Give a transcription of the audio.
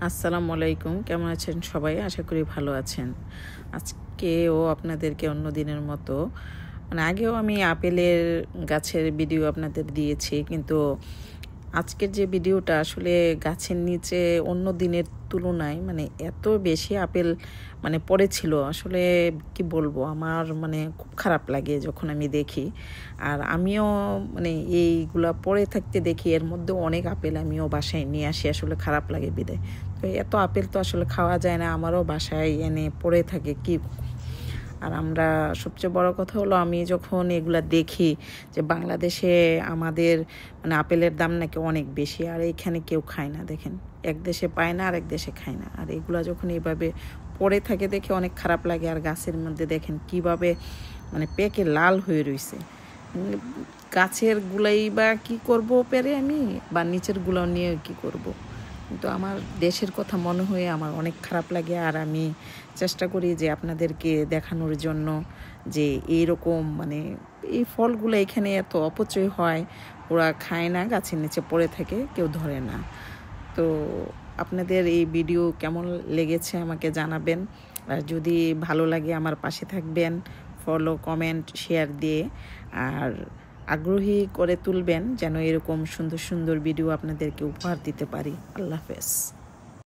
আসসালামু আলাইকুম, কেমন আছেন সবাই? আশা করি ভালো আছেন। আজকেও আপনাদেরকে অন্য দিনের মতো আগেও আমি আপেলের গাছের ভিডিও আপনাদের দিয়েছি, কিন্তু আজকের যে ভিডিওটা আসলে গাছের নিচে অন্য দিনের তুলনায় এত বেশি আপেল পড়েছিল। আসলে কি বলবো, আমার খুব খারাপ লাগে যখন আমি দেখি। আর আমিও এইগুলা পড়ে থাকতে দেখি, এর মধ্যে অনেক আপেল আমিও বাসায় নিয়ে আসি, আসলে খারাপ লাগে বিদায়। তো এত আপেল তো আসলে খাওয়া যায় না, আমারও বাসায় এনে পড়ে থাকে কি। আর আমরা সবচেয়ে বড় কথা হলো, আমি যখন এগুলা দেখি যে বাংলাদেশে আমাদের আপেলের দাম নাকি অনেক বেশি, আর এইখানে কেউ খায় না। দেখেন, এক দেশে পায় না আর এক দেশে খায় না। আর এগুলা যখন এইভাবে পড়ে থাকে দেখে অনেক খারাপ লাগে। আর গাছের মধ্যে দেখেন কিভাবে পেকে লাল হয়ে রয়েছে। গাছের গুলাই বা কি করব পেরে আমি, বা নিচের গুলাও নিয়ে কি করব। কিন্তু আমার দেশের কথা মনে হয়ে আমার অনেক খারাপ লাগে। আর আমি চেষ্টা করি যে আপনাদেরকে দেখানোর জন্য যে এইরকম এই ফলগুলো এখানে এত অপচয় হয়, ওরা খায় না, গাছের নিচে পড়ে থাকে, কেউ ধরে না। তো আপনাদের এই ভিডিও কেমন লেগেছে আমাকে জানাবেন। আর যদি ভালো লাগে আমার পাশে থাকবেন, ফলো, কমেন্ট, শেয়ার দিয়ে। আর আগ্রহী করে তুলবেন যেন এরকম সুন্দর সুন্দর ভিডিও আপনাদেরকে উপহার দিতে পারি। আল্লাহ হাফেজ।